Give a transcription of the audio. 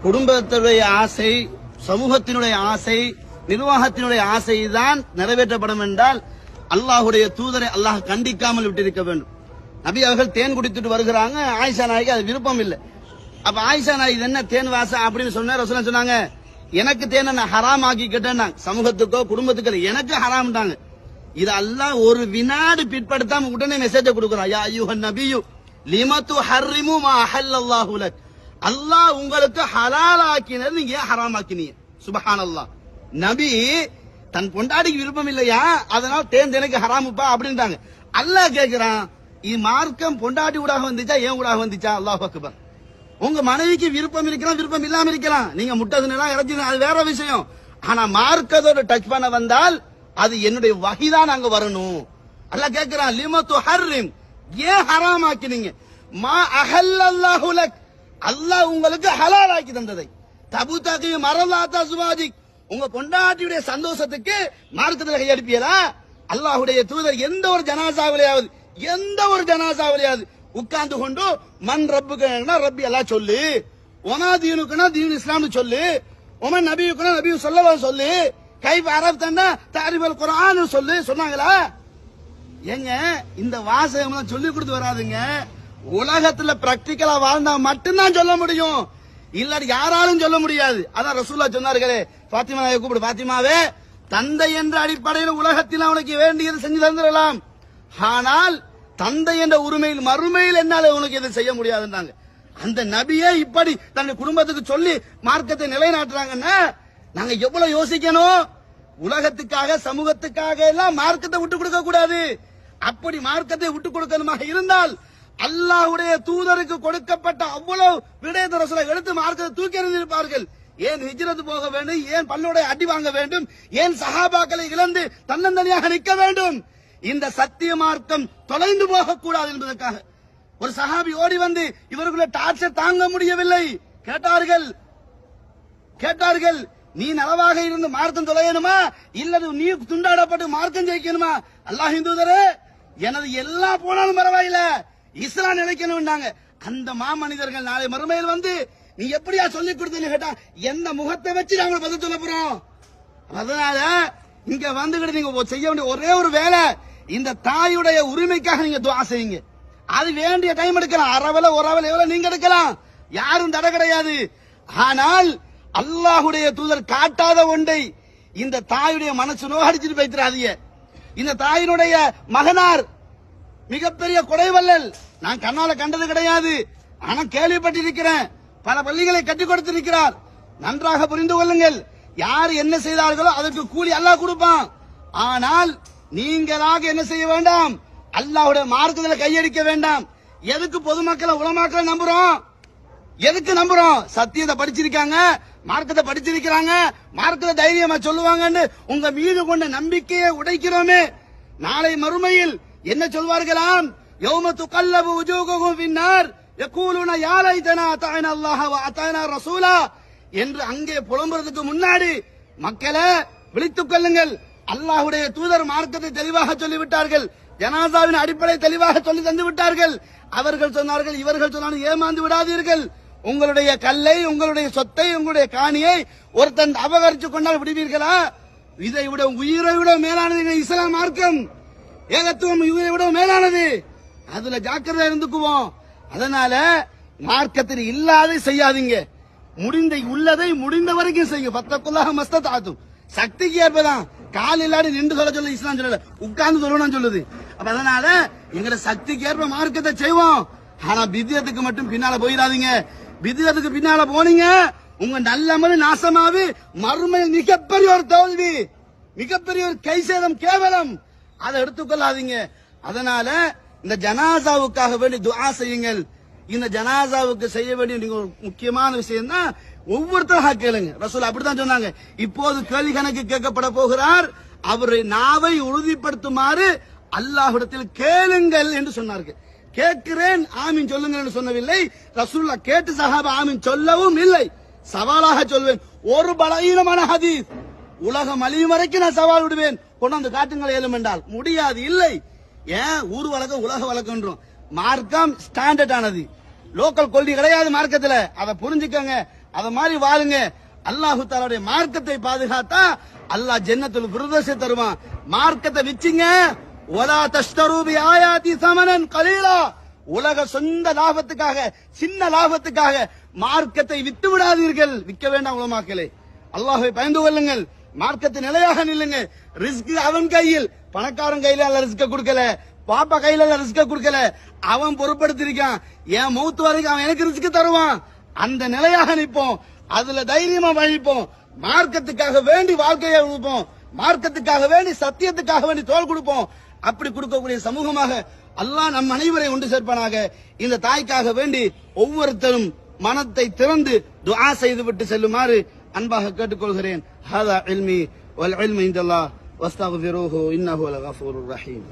குடும்பத்தினுடைய ஆசை, சமூகத்தினுடைய ஆசை, நிர்வாகத்தினுடைய ஆசை தான் நிறைவேற்றப்படும் என்றால் அல்லாஹுடைய தூதரை அல்லாஹ் கண்டிக்காமல் விட்டிருக்க வேண்டும். நபி அவர்கள் தேன் குடித்துட்டு வருகிறாங்க, ஆயிஷா நாய்க்கு அது விருப்பம் இல்லை. அப்ப ஆயிஷா நாய் இது என்ன தேன் வாசம் அப்படின்னு சொன்னாங்க, எனக்கு தேனை நான் ஹராம் ஆக்கிக்கிட்டேன், சமூகத்துக்கோ குடும்பத்துக்கோ எனக்கு ஹராம்ட்டாங்க. இது அல்லாஹ் ஒரு வினாடி பிற்படுத்தாம உடனே மெசேஜ் கொடுக்கிறான், யா அய்யுஹன் நபியு லிமா துஹர்ரிமு மா அஹல்லல்லாஹு லக். அல்லாஹ் உங்களுக்கு ஹலால் ஆக்கினது நீங்க ஏன் ஹராம் ஆக்கினீங்க? சுப்ஹானல்லாஹ். நபி தன் பொண்டாடிக்கு விருப்பம் இல்லையா, அதனால தேன் எனக்கு ஹராமுப்பா அப்படின்ட்டாங்க. அல்லாஹ் கேட்கிறான், இது மார்க்கம் பொண்டாட்டி ஊடாக வந்துச்சா ஏன் ஊடாக வந்துச்சா? அல்லாஹ் அக்பர். உங்க மனைவிக்கு விருப்பம் இருக்கலாம், விருப்பம் இல்லாம இருக்கலாம், நீங்க முட்டதுலாம் இறச்சி அது வேற விஷயம். ஆனா மார்க்கத்தோட டச் பண்ண வந்தால் அது என்னுடைய வகைதான் அங்க வரணும். அல்லாஹ் கேட்கிறான், லிமா துஹர்ரிம், ஏன் ஹராம் ஆக்கினீங்க? மா அஹல்லல்லாஹு லக், அல்லாஹ் உங்களுக்கு ஹலால் ஆக்கி தந்ததை. தபுதகி மரலாத்தா சுவாஜிக், உங்க பொண்டாட்டியுடைய சந்தோஷத்துக்கு மார்க்கத்துல கையெடுப்பியதா? அல்லாஹுடைய தூதர் எந்த ஒரு ஜனாசாவிலையாவது உட்கார்ந்து கொண்டு மண் ரப்புக்குனா ரப்பி எல்லாம் சொல்லு, ஒனா தீனுக்குனா தீன் இஸ்லாம் சொல்லு, ஒமன் நபியுக்குனா நபி சொல்லலாம் சொல்லு, கைப் அரப் தன்னா தாரிபல் குர்ஆன் சொல்லு சொன்னாங்களா? ஏங்க இந்த வாசகம் சொல்லி கொடுத்து வராதுங்க. உலகத்துல பிராக்டிகலா வாழ்ந்தா மட்டும்தான் சொல்ல முடியும், இல்லாட்டி யாராலும் சொல்ல முடியாது. அதான் ரசூலுல்லாஹ் சொன்னார்களே, பாத்திமாவை கூப்பிடு, பாத்திமாவே தந்தை என்ற அடிப்படையில் உலகத்தில் அவனுக்கு வேண்டியது செஞ்சு தந்துடலாம், ஆனால் தந்தை என்ற உரிமையில் மறுமையில் என்னால உனக்கு எதுவும் செய்ய முடியாதுன்றாங்க. அந்த நபியே இப்படி தன் குடும்பத்துக்கு சொல்லி மார்க்கத்தை நிலைநாட்டுறாங்கன்னா நாங்க எவ்வளவு யோசிக்கணும். உலகத்துக்காக சமூகத்துக்காக எல்லாம் மார்க்கத்தை விட்டு கொடுக்க கூடாது. அப்படி மார்க்கத்தை விட்டு கொடுக்கணுமாக இருந்தால் அல்லாஹ்வுடைய தூதருக்கு கொடுக்கப்பட்ட அவ்வளவு விடயத்தை ரசூலுல்லாஹ் எடுத்து மார்க்கத்தை தூக்கி எறிந்திருப்பார்கள். ஏன் ஹிஜ்ரத் போக வேண்டும், ஏன் பல்லுடைய அடி வாங்க வேண்டும், ஏன் சஹாபாக்களை இழந்து தன்னந்தனியாக நிற்க வேண்டும்? இந்த சத்திய மார்க்கம் தொலைந்து போக கூடாது என்பதற்காக ஒரு சஹாபி ஓடி வந்து இவர்களுடைய டார்ச்சர் தாங்க முடியவில்லை, கேட்டார்கள் நீ நலவாக இருந்து மார்க்கம் தொலையணுமா இல்லது நீ துண்டாடப்பட்டு மார்க்கம் ஜெயிக்கணுமா? அல்லாஹ்வின் தூதரே எனது எல்லா போனாலும் பரவாயில்ல, இஸ்லாம் நிலைக்கணும். அந்த மாமனிதர்கள் நாளை மறுமையில் வந்து நீ எப்படியா சொல்லிக் கொடுத்தீங்க கேட்டா எந்த முகத்தை வச்சு நாங்க பதில் சொல்ல போறோம்? அதனால இங்க வந்துகிட்டு நீங்க செய்ய வேண்டிய ஒரே ஒரு வேலை, இந்த தாயுடைய உரிமைக்காக நீங்க துஆ செய்யுங்க. அது வேண்டிய டைம் எடுக்கலாம், அரவல ஒரவல எவ்வளவு நீங்க எடுக்கலாம், யாரும் தடை கிடையாது. ஆனால் அல்லாஹ்வுடைய தூதர் காட்டாத ஒன்றை இந்த தாயுடைய மனசு நோகடிச்சிட்டு போய்த்திராதீங்க. இந்த தாயினுடைய மகனார் மிகப்பெரிய கொடைவல்லல், நான் கண்ணால கண்டது கிடையாது, ஆனா கேள்விப்பட்டிருக்கிறேன். பல பள்ளிகளை கட்டிக் கொடுத்திருக்கிறார். நன்றாக புரிந்து கொள்ளுங்கள், யார் என்ன செய்தார்களோ அதற்கு கூலி அல்லாஹ் கொடுப்பான். ஆனால் நீங்களாக என்ன செய்ய வேண்டாம், அல்லாஹ்வுடைய மார்க்கத்தில் கையடிக்க வேண்டாம். எதுக்கு பொதுமக்களை உலமாக்களை நம்புறோம்? எதுக்கு நம்புறோம்? சத்தியத்தை படிச்சிருக்காங்க, மார்க்கத்தை படிச்சிருக்கிறாங்க, மார்க்கத்தை தைரியமா சொல்லுவாங்கன்னு உங்க மீது கொண்ட நம்பிக்கையை உடைக்கிறோமே. நாளை மறுமையில் என்ன சொல்வார்களாம்? யௌம துகல்லபு வுஜூஹுஹும் ஃபின்னார் யகூலுன யா லைதனா அத்தஅனா அல்லாஹ வ அத்தஅனா ரசூலா என்று அங்கே புலம்புறதுக்கு முன்னாடி மக்களே விழித்துக் கொள்ளுங்கள், அல்லாஹ்வுடைய தூதர் மார்க்கத்தை தெளிவாக சொல்லிவிட்டார்கள், ஜனாசாவின் அடிப்படை தெளிவாக சொல்லி தந்து விட்டார்கள். அவர்கள் சொன்னார்கள், இவர்கள் சொன்னார்கள், ஏமாந்து விடாதீர்கள். உங்களுடைய கல்லை, உங்களுடைய சொத்தை, உங்களுடைய காணியை ஒருத்தன் அபகரித்து கொண்டால் விடுவீர்களா? இதை விட உயிரை விட மேலானது இஸ்லாம் மார்க்கம். ஏகத்துவம் உயிரை விட மேலானது. அதுல ஜாக்கிரதை இருந்துக்குவோம். அதனால மார்க்கத்தில் இல்லாத செய்யாதீங்க, உள்ளதை முடிந்த வரைக்கும் செய்யுங்க. பத்தக்குள்ளாக மஸ்தத்தாத்தும், சக்திக்கு ஏற்பதான். கால் இல்லாடி நின்று சொல்ல சொல்ல இஸ்லாம் சொல்லல, உட்கார்ந்து சொல்லணும் சொல்லுது. அதனால எங்களை சக்திக்கு ஏற்ப மார்க்கத்தை செய்வோம். ஆனா பிதியத்துக்கு மட்டும் பின்னால போயிடாதீங்க. பிதியத்துக்கு பின்னால போனீங்க உங்க நல்ல அமல் நாசமாவி மறுமையில் மிகப்பெரிய ஒரு தோல்வி, மிகப்பெரிய ஒரு கை சேதம், கேவலம். அதை எடுத்துக்கொள்ளாதீங்க. அதனால இந்த ஜனாசாவுக்காக வேண்டி துஆ செய்யுங்கள். இந்த ஜனாசாவுக்கு செய்ய வேண்டிய ஒரு முக்கியமான விஷயம் தான் ஒவ்வொருத்தராக கேளுங்க. ரசூல் அப்படித்தான் சொன்னாங்க. இப்போது கேள்வி கணக்கு கேட்கப்பட போகிறார், அவரை நாவை உறுதிப்படுத்துமாறு அல்லாஹ்விடத்தில் கேளுங்கள் என்று சொன்னார்கள். கேட்கிறேன் ஆமீன் சொல்லுங்கள் என்று சொல்லவில்லை. ரசூலுல்லாஹ் கேட்டு சஹாபா ஆமீன் சொல்லவும் இல்லை. சவாலாக சொல்வேன், ஒரு பலவீனமான ஹதீஸ் உலகம் அழியும் வரைக்கும் நான் சவால் விடுவேன், கொண்டாந்து காட்டுங்கள் ஏலும் என்றால் முடியாது. இல்லை, ஏன் ஊர் வழக்கம் உலக வழக்கம். மார்க்கம் ஸ்டாண்டர்ட் ஆனது, லோக்கல் கொள்கை கிடையாது மார்க்கத்துல. அதை புரிஞ்சுக்கங்க. அத மாதிரி வாழுங்க. அல்லாஹு தஆலாவுடைய மார்க்கத்தை பாதுகாத்தா அல்லாஹ் ஜன்னத்துல் ஃபிர்தௌஸை தருவான். மார்க்கத்தை விச்சீங்க, வலா தஷ்தரு பி ஆயாதி ஸமனன் கலீலா, உலக சொந்த லாபத்துக்காக, சின்ன லாபத்துக்காக மார்க்கத்தை விட்டு விடாதீர்கள். விற்க வேண்டாம் உலமாக்களே, அல்லாஹ்வை பயந்து கொள்ளுங்கள், மார்க்கத்தை நிலையாக நில்லுங்க. ரிஸ்க் அவன் கையில், பணக்காரன் கையில அல்ல ரிஸ்க கொடுக்கல, பாப்பா கையில அல்ல ரிஸ்க கொடுக்கல, அவன் பொறுப்படுத்திருக்கான். என் மௌத்து வரைக்கும் அவன் எனக்கு ரிஸ்க் தருவான். அந்த நிலையாக நிற்போம், அதுல தைரியமா வழிப்போம், மார்க்கத்துக்காக வேண்டி வாழ்க்கையை கொடுப்போம், மார்க்கத்துக்காக வேண்டி சத்தியத்துக்காக வேண்டி தோல் கொடுப்போம். அப்படி கொடுக்கக்கூடிய சமூகமாக அல்லாஹ் நம் அனைவரை ஒன்று சேர்ப்பானாக. இந்த தாய்க்காக வேண்டி ஒவ்வொருத்தரும் மனத்தை திறந்து துஆ செய்துவிட்டு செல்லுமாறு அன்பாக கேட்டுக்கொள்கிறேன். ஹாதா இல்மி வல் இல்மு இன்தல்லாஹ் வஸ்தக்ஃபிருஹு இன்னஹு லகஃபூருர் ரஹீம்.